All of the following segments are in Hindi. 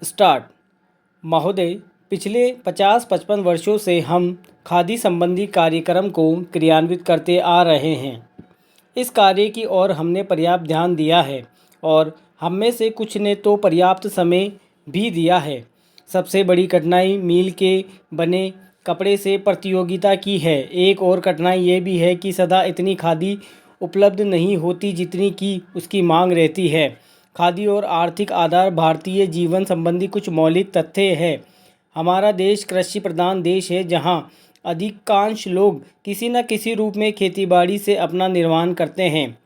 स्टार्ट। महोदय, पिछले 50-55 वर्षों से हम खादी संबंधी कार्यक्रम को क्रियान्वित करते आ रहे हैं। इस कार्य की ओर हमने पर्याप्त ध्यान दिया है और हम में से कुछ ने तो पर्याप्त समय भी दिया है। सबसे बड़ी कठिनाई मील के बने कपड़े से प्रतियोगिता की है। एक और कठिनाई ये भी है कि सदा इतनी खादी उपलब्ध नहीं होती जितनी की उसकी मांग रहती है। खादी और आर्थिक आधार भारतीय जीवन संबंधी कुछ मौलिक तथ्य है। हमारा देश कृषि प्रधान देश है, जहाँ अधिकांश लोग किसी न किसी रूप में खेतीबाड़ी से अपना निर्वाह करते हैं।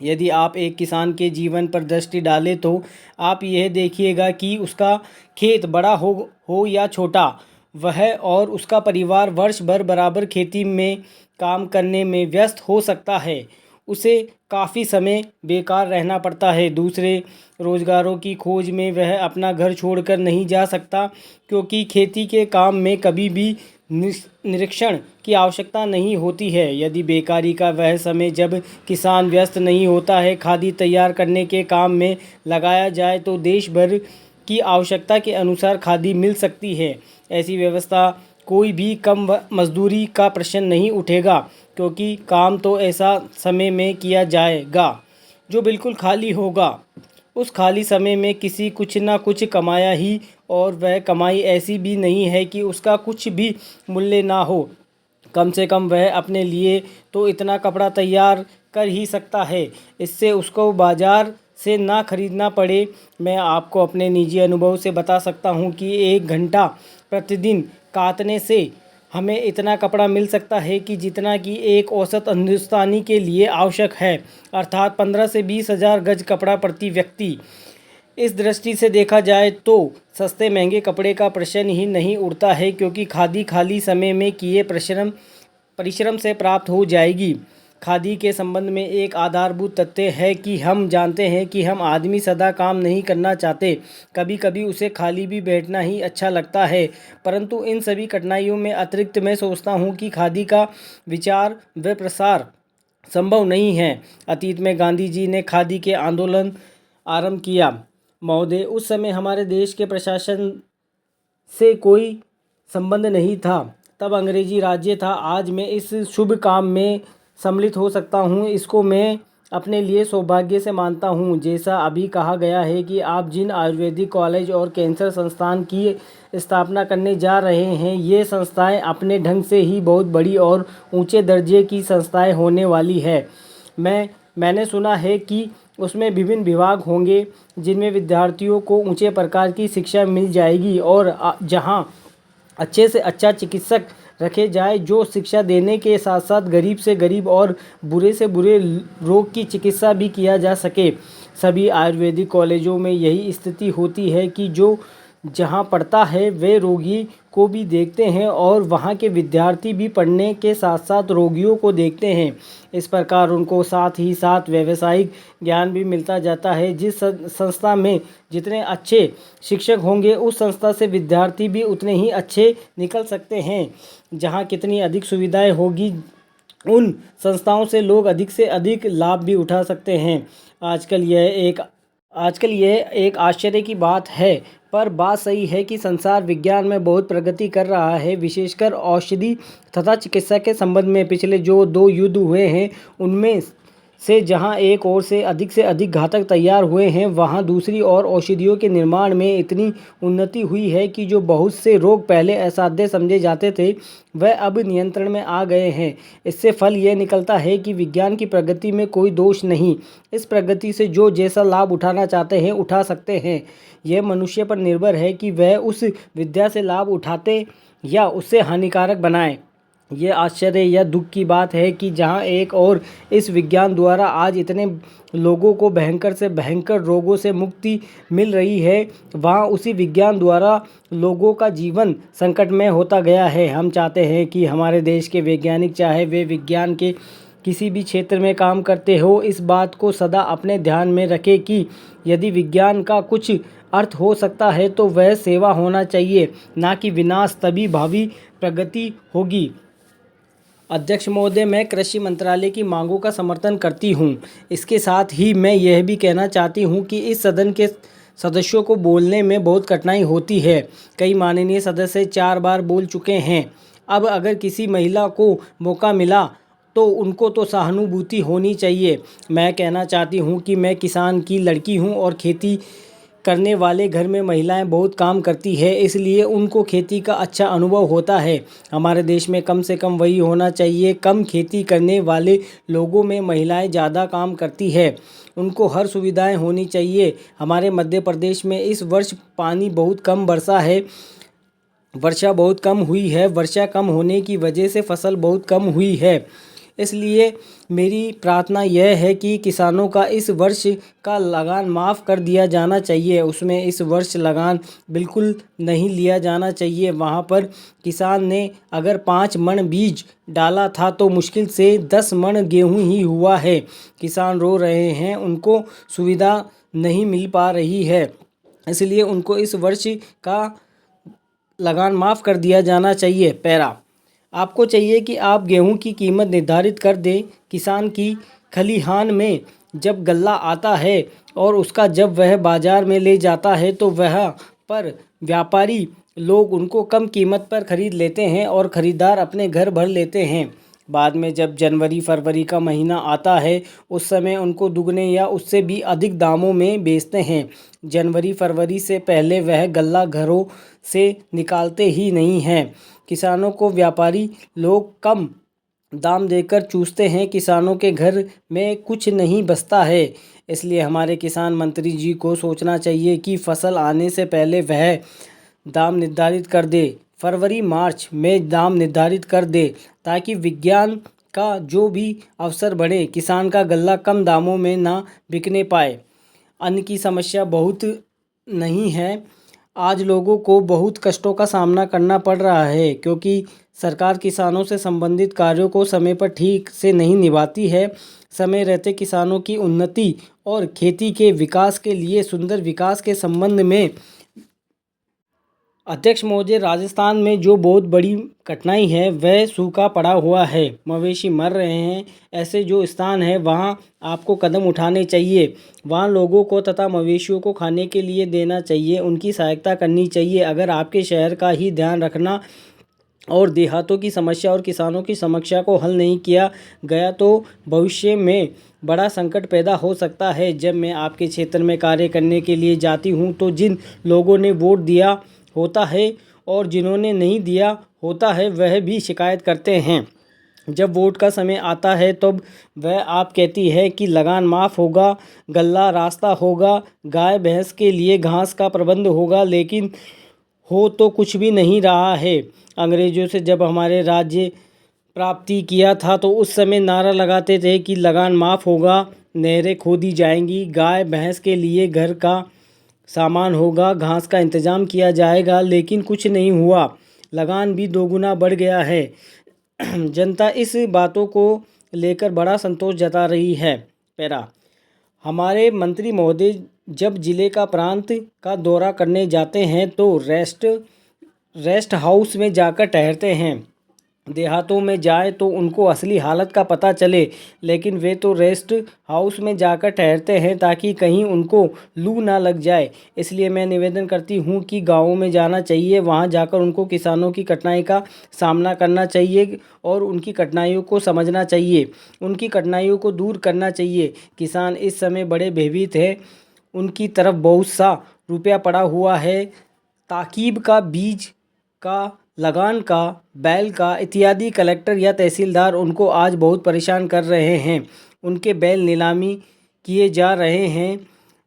यदि आप एक किसान के जीवन पर दृष्टि डालें तो आप यह देखिएगा कि उसका खेत बड़ा हो या छोटा, वह और उसका परिवार वर्ष भर बराबर खेती में काम करने में व्यस्त हो सकता है। उसे काफ़ी समय बेकार रहना पड़ता है। दूसरे रोज़गारों की खोज में वह अपना घर छोड़कर नहीं जा सकता, क्योंकि खेती के काम में कभी भी निरीक्षण की आवश्यकता नहीं होती है। यदि बेकारी का वह समय जब किसान व्यस्त नहीं होता है खादी तैयार करने के काम में लगाया जाए तो देश भर की आवश्यकता के अनुसार खादी मिल सकती है। ऐसी व्यवस्था कोई भी कम मजदूरी का प्रश्न नहीं उठेगा, क्योंकि काम तो ऐसा समय में किया जाएगा जो बिल्कुल खाली होगा। उस खाली समय में किसी कुछ ना कुछ कमाया ही, और वह कमाई ऐसी भी नहीं है कि उसका कुछ भी मूल्य ना हो। कम से कम वह अपने लिए तो इतना कपड़ा तैयार कर ही सकता है, इससे उसको बाजार से ना खरीदना पड़े। मैं आपको अपने निजी अनुभव से बता सकता हूँ कि 1 घंटा प्रतिदिन काटने से हमें इतना कपड़ा मिल सकता है कि जितना कि एक औसत हिंदुस्तानी के लिए आवश्यक है, अर्थात 15 से 20 हज़ार गज कपड़ा प्रति व्यक्ति। इस दृष्टि से देखा जाए तो सस्ते महंगे कपड़े का प्रश्न ही नहीं उठता है, क्योंकि खादी खाली समय में किए परिश्रम से प्राप्त हो जाएगी। खादी के संबंध में एक आधारभूत तथ्य है कि हम जानते हैं कि हम आदमी सदा काम नहीं करना चाहते, कभी कभी उसे खाली भी बैठना ही अच्छा लगता है। परंतु इन सभी कठिनाइयों में अतिरिक्त मैं सोचता हूँ कि खादी का विचार व प्रसार संभव नहीं है। अतीत में गांधी जी ने खादी के आंदोलन आरंभ किया। महोदय, उस समय हमारे देश के प्रशासन से कोई संबंध नहीं था, तब अंग्रेजी राज्य था। आज मैं इस शुभ काम में सम्मिलित हो सकता हूँ, इसको मैं अपने लिए सौभाग्य से मानता हूँ। जैसा अभी कहा गया है कि आप जिन आयुर्वेदिक कॉलेज और कैंसर संस्थान की स्थापना करने जा रहे हैं, ये संस्थाएं अपने ढंग से ही बहुत बड़ी और ऊंचे दर्जे की संस्थाएं होने वाली है। मैंने सुना है कि उसमें विभिन्न विभाग होंगे जिनमें विद्यार्थियों को ऊंचे प्रकार की शिक्षा मिल जाएगी, और जहां अच्छे से अच्छा चिकित्सक रखे जाए जो शिक्षा देने के साथ साथ गरीब से गरीब और बुरे से बुरे रोग की चिकित्सा भी किया जा सके। सभी आयुर्वेदिक कॉलेजों में यही स्थिति होती है कि जो जहाँ पढ़ता है वे रोगी को भी देखते हैं, और वहाँ के विद्यार्थी भी पढ़ने के साथ साथ रोगियों को देखते हैं। इस प्रकार उनको साथ ही साथ व्यावसायिक ज्ञान भी मिलता जाता है। जिस संस्था में जितने अच्छे शिक्षक होंगे, उस संस्था से विद्यार्थी भी उतने ही अच्छे निकल सकते हैं। जहाँ कितनी अधिक सुविधाएं होगी, उन संस्थाओं से लोग अधिक से अधिक लाभ भी उठा सकते हैं। आजकल यह एक आश्चर्य की बात है, पर बात सही है कि संसार विज्ञान में बहुत प्रगति कर रहा है, विशेषकर औषधि तथा चिकित्सा के संबंध में। पिछले जो 2 युद्ध हुए हैं, उनमें से जहां एक ओर से अधिक घातक तैयार हुए हैं, वहां दूसरी ओर औषधियों के निर्माण में इतनी उन्नति हुई है कि जो बहुत से रोग पहले असाध्य समझे जाते थे, वह अब नियंत्रण में आ गए हैं। इससे फल यह निकलता है कि विज्ञान की प्रगति में कोई दोष नहीं। इस प्रगति से जो जैसा लाभ उठाना चाहते हैं उठा सकते हैं। यह मनुष्य पर निर्भर है कि वह उस विद्या से लाभ उठाते या उससे हानिकारक बनाए। ये आश्चर्य या दुख की बात है कि जहाँ एक और इस विज्ञान द्वारा आज इतने लोगों को भयंकर से भयंकर रोगों से मुक्ति मिल रही है, वहाँ उसी विज्ञान द्वारा लोगों का जीवन संकटमय होता गया है। हम चाहते हैं कि हमारे देश के वैज्ञानिक, चाहे वे विज्ञान के किसी भी क्षेत्र में काम करते हो, इस बात को सदा अपने ध्यान में रखें कि यदि विज्ञान का कुछ अर्थ हो सकता है तो वह सेवा होना चाहिए, ना कि विनाश। तभी भावी प्रगति होगी। अध्यक्ष महोदय, मैं कृषि मंत्रालय की मांगों का समर्थन करती हूं। इसके साथ ही मैं यह भी कहना चाहती हूं कि इस सदन के सदस्यों को बोलने में बहुत कठिनाई होती है। कई माननीय सदस्य 4 बार बोल चुके हैं। अब अगर किसी महिला को मौका मिला तो उनको तो सहानुभूति होनी चाहिए। मैं कहना चाहती हूँ कि मैं किसान की लड़की हूँ और खेती करने वाले घर में महिलाएं बहुत काम करती है, इसलिए उनको खेती का अच्छा अनुभव होता है। हमारे देश में कम से कम वही होना चाहिए। कम खेती करने वाले लोगों में महिलाएं ज़्यादा काम करती है, उनको हर सुविधाएं होनी चाहिए। हमारे मध्य प्रदेश में इस वर्ष पानी बहुत कम बरसा है, वर्षा बहुत कम हुई है। वर्षा कम होने की वजह से फसल बहुत कम हुई है। इसलिए मेरी प्रार्थना यह है कि किसानों का इस वर्ष का लगान माफ़ कर दिया जाना चाहिए। उसमें इस वर्ष लगान बिल्कुल नहीं लिया जाना चाहिए। वहाँ पर किसान ने अगर 5 मण बीज डाला था तो मुश्किल से 10 मण गेहूँ ही हुआ है। किसान रो रहे हैं, उनको सुविधा नहीं मिल पा रही है, इसलिए उनको इस वर्ष का लगान माफ़ कर दिया जाना चाहिए। पैरा, आपको चाहिए कि आप गेहूं की कीमत निर्धारित कर दें। किसान की खलिहान में जब गल्ला आता है और उसका जब वह बाज़ार में ले जाता है तो वह पर व्यापारी लोग उनको कम कीमत पर ख़रीद लेते हैं और ख़रीदार अपने घर भर लेते हैं। बाद में जब जनवरी फरवरी का महीना आता है उस समय उनको दुगने या उससे भी अधिक दामों में बेचते हैं। जनवरी फरवरी से पहले वह गल्ला घरों से निकालते ही नहीं हैं। किसानों को व्यापारी लोग कम दाम देकर चूसते हैं। किसानों के घर में कुछ नहीं बचता है। इसलिए हमारे किसान मंत्री जी को सोचना चाहिए कि फसल आने से पहले वह दाम निर्धारित कर दे, फरवरी मार्च में दाम निर्धारित कर दे, ताकि विज्ञान का जो भी अवसर बढ़े, किसान का गल्ला कम दामों में ना बिकने पाए। अन्न की समस्या बहुत नहीं है। आज लोगों को बहुत कष्टों का सामना करना पड़ रहा है क्योंकि सरकार किसानों से संबंधित कार्यों को समय पर ठीक से नहीं निभाती है। समय रहते किसानों की उन्नति और खेती के विकास के लिए सुंदर विकास के संबंध में अध्यक्ष महोदय, राजस्थान में जो बहुत बड़ी कठिनाई है वह सूखा पड़ा हुआ है। मवेशी मर रहे हैं। ऐसे जो स्थान है वहाँ आपको कदम उठाने चाहिए। वहाँ लोगों को तथा मवेशियों को खाने के लिए देना चाहिए, उनकी सहायता करनी चाहिए। अगर आपके शहर का ही ध्यान रखना और देहातों की समस्या और किसानों की समस्या को हल नहीं किया गया तो भविष्य में बड़ा संकट पैदा हो सकता है। जब मैं आपके क्षेत्र में कार्य करने के लिए जाती हूँ तो जिन लोगों ने वोट दिया होता है और जिन्होंने नहीं दिया होता है वह भी शिकायत करते हैं। जब वोट का समय आता है तब वह आप कहती है कि लगान माफ़ होगा, गल्ला रास्ता होगा, गाय भैंस के लिए घास का प्रबंध होगा, लेकिन हो तो कुछ भी नहीं रहा है। अंग्रेज़ों से जब हमारे राज्य प्राप्ति किया था तो उस समय नारा लगाते थे कि लगान माफ़ होगा, नहरें खोदी जाएंगी, गाय भैंस के लिए घर का सामान होगा, घास का इंतज़ाम किया जाएगा, लेकिन कुछ नहीं हुआ। लगान भी दोगुना बढ़ गया है। जनता इस बातों को लेकर बड़ा संतोष जता रही है। पैरा, हमारे मंत्री महोदय जब जिले का प्रांत का दौरा करने जाते हैं तो रेस्ट हाउस में जाकर ठहरते हैं। देहातों में जाए तो उनको असली हालत का पता चले, लेकिन वे तो रेस्ट हाउस में जाकर ठहरते हैं ताकि कहीं उनको लू ना लग जाए। इसलिए मैं निवेदन करती हूँ कि गाँवों में जाना चाहिए, वहाँ जाकर उनको किसानों की कठिनाई का सामना करना चाहिए और उनकी कठिनाइयों को समझना चाहिए, उनकी कठिनाइयों को दूर करना चाहिए। किसान इस समय बड़े भयभीत हैं, उनकी तरफ बहुत सा रुपया पड़ा हुआ है। ताकीब का, बीज का, लगान का, बैल का इत्यादि कलेक्टर या तहसीलदार उनको आज बहुत परेशान कर रहे हैं। उनके बैल नीलामी किए जा रहे हैं,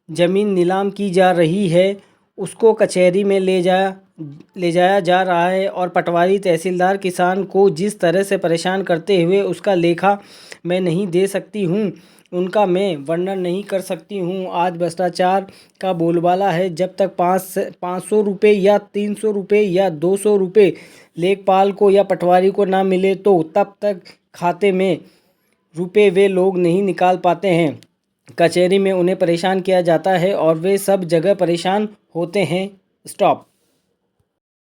ज़मीन नीलाम की जा रही है, उसको कचहरी में ले जाया जा रहा है और पटवारी तहसीलदार किसान को जिस तरह से परेशान करते हुए उसका लेखा मैं नहीं दे सकती हूँ, उनका मैं वर्णन नहीं कर सकती हूँ। आज भ्रष्टाचार का बोलबाला है। जब तक 500 रुपये या 300 रुपये या 200 रुपये लेखपाल को या पटवारी को ना मिले तो तब तक खाते में रुपये वे लोग नहीं निकाल पाते हैं। कचहरी में उन्हें परेशान किया जाता है और वे सब जगह परेशान होते हैं। स्टॉप।